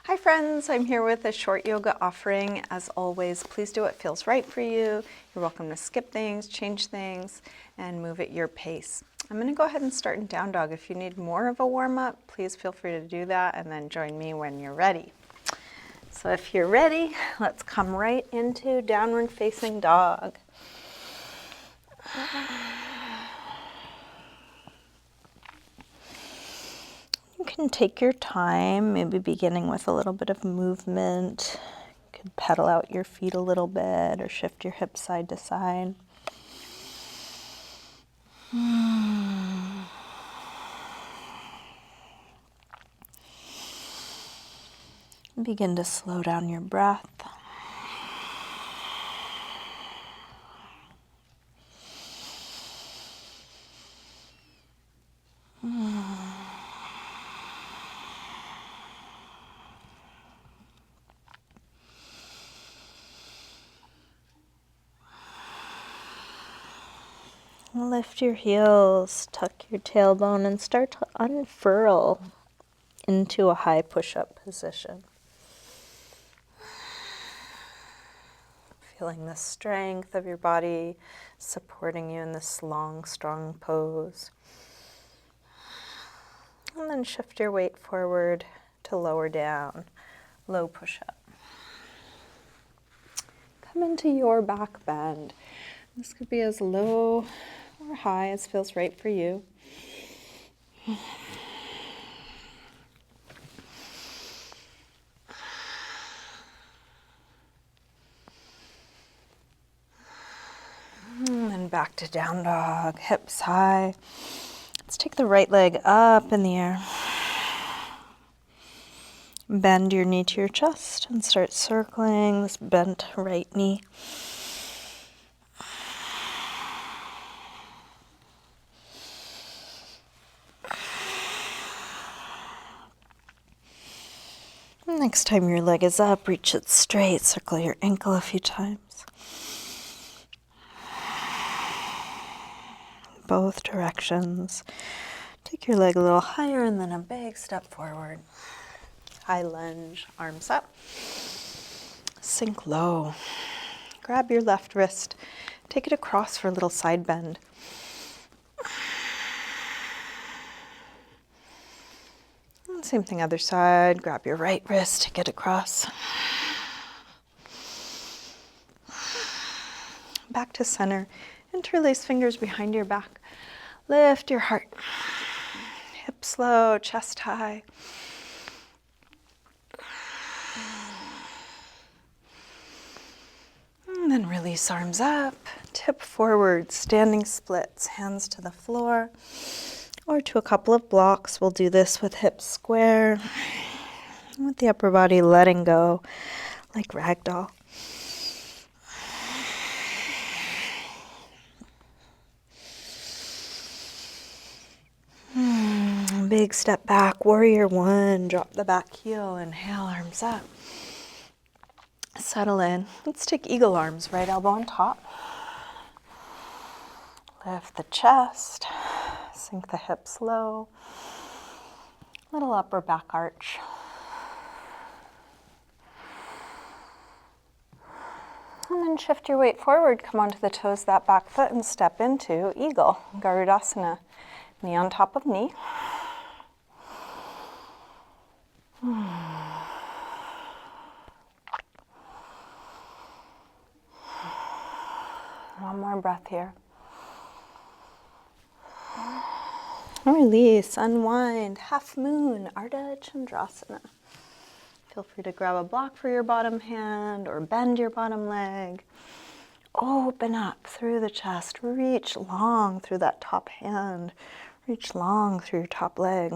Hi friends, I'm here with a short yoga offering. As always, please do what feels right for you. You're welcome to skip things, change things, and move at your pace. I'm going to go ahead and start in down dog. If you need more of a warm-up, please feel free to do that and then join me when you're ready. So if you're ready, let's come right into downward facing dog. You can take your time, maybe beginning with a little bit of movement. You could pedal out your feet a little bit or shift your hips side to side. Begin to slow down your breath. Lift your heels, tuck your tailbone, and start to unfurl into a high push-up position. Feeling the strength of your body supporting you in this long, strong pose. And then shift your weight forward to lower down, low push-up. Come into your back bend. This could be as low or high as feels right for you. And then back to down dog, hips high. Let's take the right leg up in the air. Bend your knee to your chest and start circling this bent right knee. Next time your leg is up, reach it straight, circle your ankle a few times. Both directions. Take your leg a little higher and then a big step forward. High lunge, arms up. Sink low. Grab your left wrist. Take it across for a little side bend. And same thing other side. Grab your right wrist, take it across. Back to center. Interlace fingers behind your back. Lift your heart. Hips low, chest high. And then release arms up. Tip forward, standing splits, hands to the floor or to a couple of blocks. We'll do this with hips square, with the upper body letting go like ragdoll. Big step back, warrior one, drop the back heel, inhale, arms up. Settle in. Let's take eagle arms, right elbow on top. Lift the chest, sink the hips low. Little upper back arch. And then shift your weight forward, come onto the toes, that back foot, and step into eagle, Garudasana. Knee on top of knee. One more breath here. Release, unwind, half moon, Ardha Chandrasana. Feel free to grab a block for your bottom hand or bend your bottom leg. Open up through the chest, reach long through that top hand, reach long through your top leg.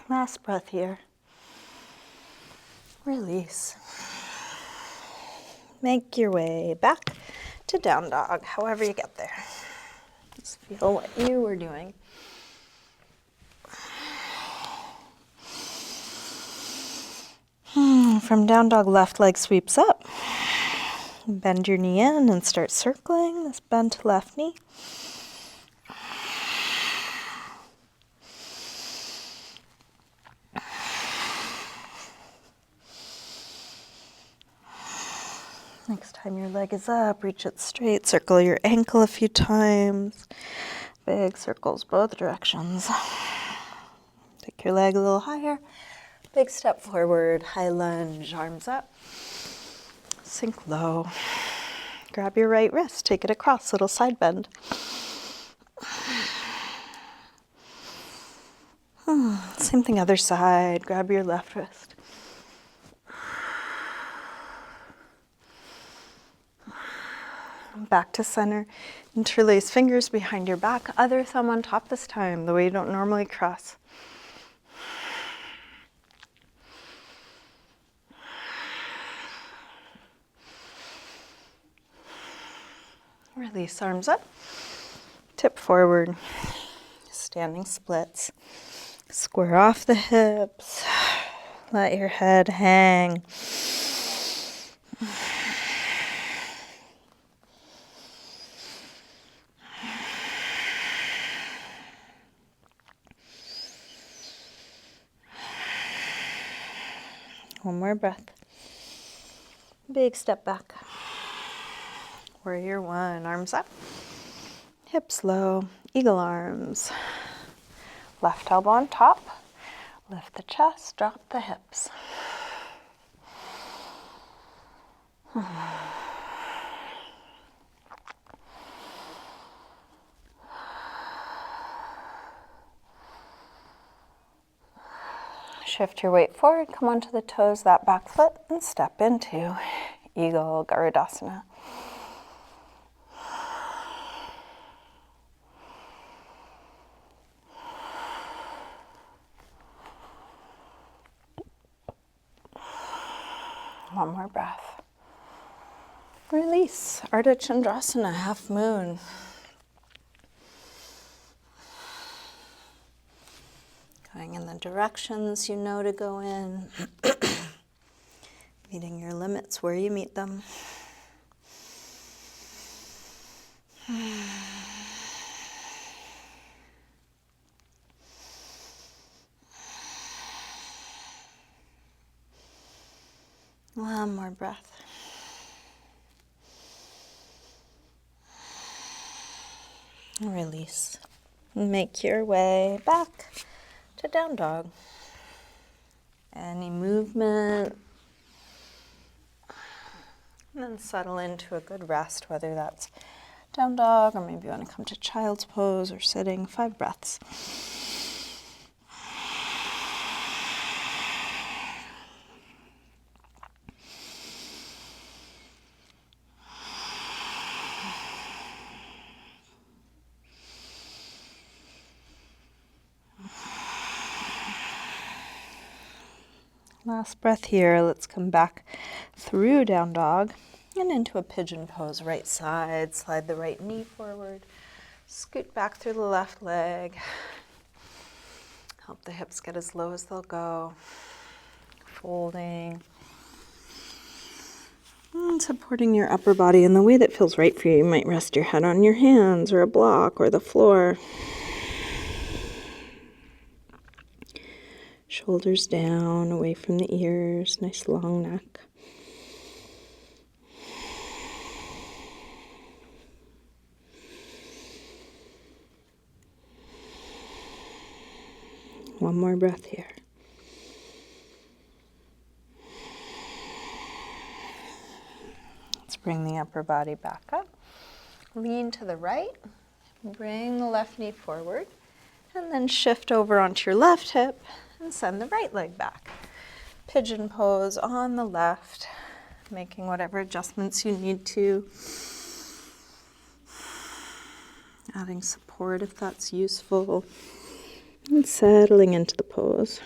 Last breath here. Release. Make your way back to down dog, however you get there. Just feel what you were doing. From down dog, left leg sweeps up. Bend your knee in and start circling this bent left knee. Next time your leg is up, reach it straight, circle your ankle a few times. Big circles both directions. Take your leg a little higher. Big step forward, high lunge, arms up. Sink low. Grab your right wrist, take it across, little side bend. Same thing other side, grab your left wrist. Back to center. Interlace fingers behind your back. Other thumb on top this time, the way you don't normally cross. Release, arms up. Tip forward. Standing splits. Square off the hips. Let your head hang. One more breath. Big step back. Warrior one, arms up. Hips low, eagle arms. Left elbow on top. Lift the chest, drop the hips. Shift your weight forward, come onto the toes, that back foot, and step into Eagle Garudasana. One more breath. Release, Ardha Chandrasana, half moon. Going in the directions you know to go in. Meeting your limits where you meet them. One more breath. Release. Make your way back to down dog. Any movement. And then settle into a good rest, whether that's down dog or maybe you want to come to child's pose or sitting. 5 breaths. Last breath here. Let's come back through down dog and into a pigeon pose. Right side, slide the right knee forward. Scoot back through the left leg. Help the hips get as low as they'll go. Folding. And supporting your upper body in the way that feels right for you. You might rest your head on your hands or a block or the floor. Shoulders down, away from the ears, nice long neck. One more breath here. Let's bring the upper body back up. Lean to the right. Bring the left knee forward. And then shift over onto your left hip and send the right leg back. Pigeon pose on the left, making whatever adjustments you need to. Adding support if that's useful. And settling into the pose.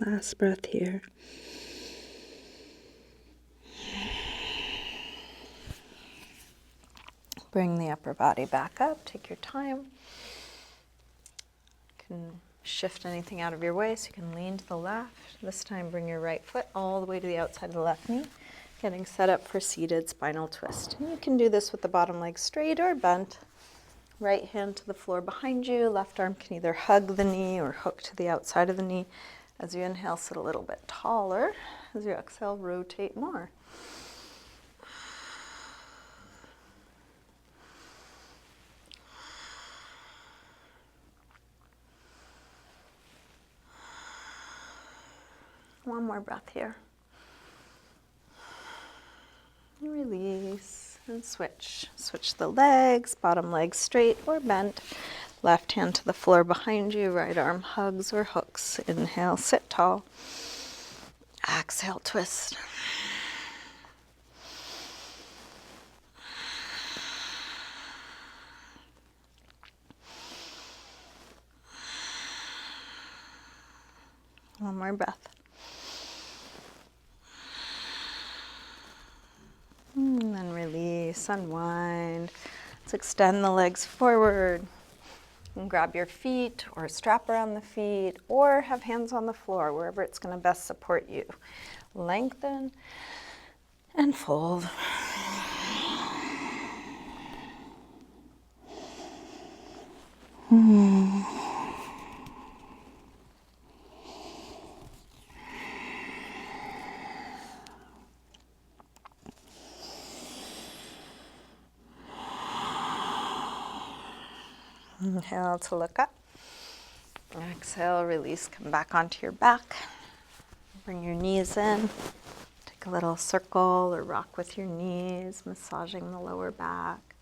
Last breath here. Bring the upper body back up. Take your time. You can shift anything out of your way, so you can lean to the left. This time bring your right foot all the way to the outside of the left knee, getting set up for seated spinal twist. And you can do this with the bottom leg straight or bent. Right hand to the floor behind you, left arm can either hug the knee or hook to the outside of the knee. As you inhale, sit a little bit taller. As you exhale, rotate more. One more breath here. Release and switch. Switch the legs, bottom leg straight or bent. Left hand to the floor behind you, right arm hugs or hooks. Inhale, sit tall. Exhale, twist. One more breath. And then release, unwind. Let's extend the legs forward. And grab your feet or strap around the feet or have hands on the floor, wherever it's going to best support you. Lengthen and fold. Inhale to look up. Exhale, release, come back onto your back. Bring your knees in. Take a little circle or rock with your knees, massaging the lower back.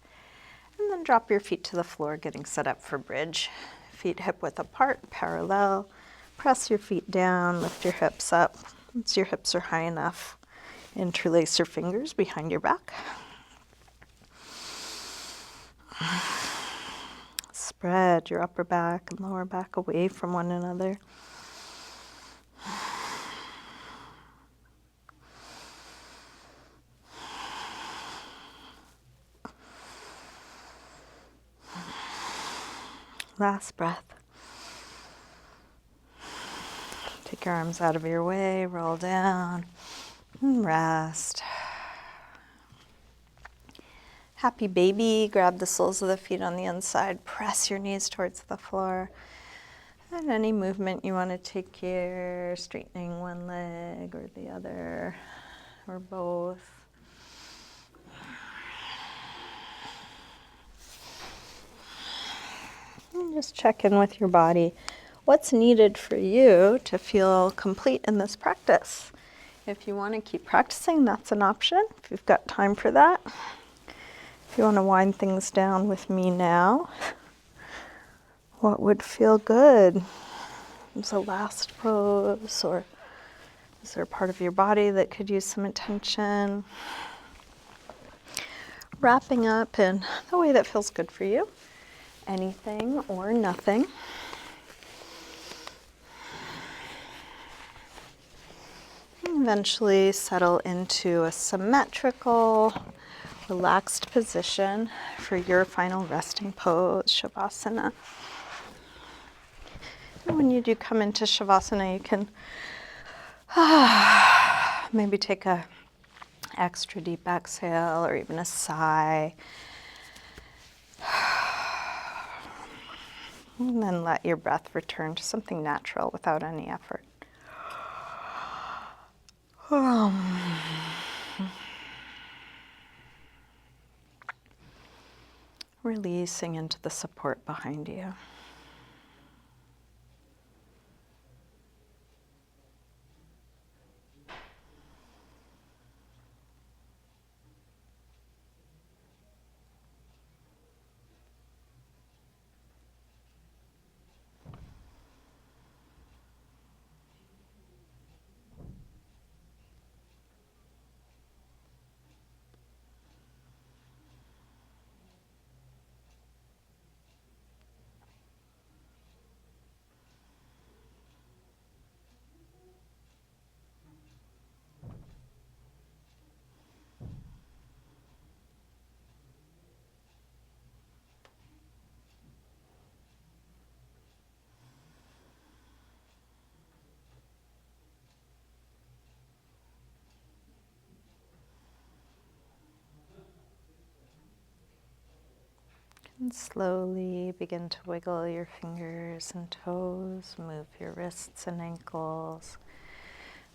And then drop your feet to the floor, getting set up for bridge. Feet hip width apart, parallel. Press your feet down, lift your hips up. Once your hips are high enough, interlace your fingers behind your back. Spread your upper back and lower back away from one another. Last breath. Take your arms out of your way, roll down, and rest. Happy baby, grab the soles of the feet on the inside, press your knees towards the floor. And any movement you want to take here, straightening one leg or the other, or both. And just check in with your body. What's needed for you to feel complete in this practice? If you want to keep practicing, that's an option, if you've got time for that. If you want to wind things down with me now, what would feel good? Is a last pose, or is there a part of your body that could use some attention? Wrapping up in the way that feels good for you. Anything or nothing. And eventually settle into a symmetrical, relaxed position for your final resting pose, Shavasana. And when you do come into Shavasana, you can maybe take a extra deep exhale or even a sigh. And then let your breath return to something natural without any effort. Releasing into the support behind you. And slowly begin to wiggle your fingers and toes, move your wrists and ankles,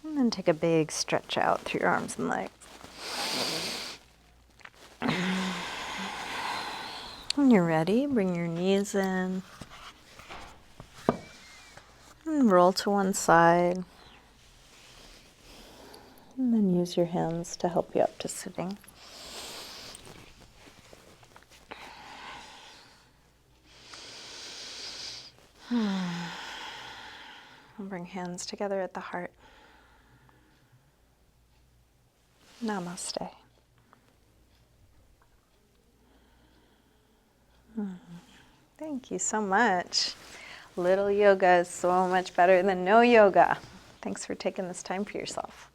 and then take a big stretch out through your arms and legs. When you're ready, bring your knees in and roll to one side. And then use your hands to help you up to sitting. And bring hands together at the heart. Namaste. Thank you so much. Little yoga is so much better than no yoga. Thanks for taking this time for yourself.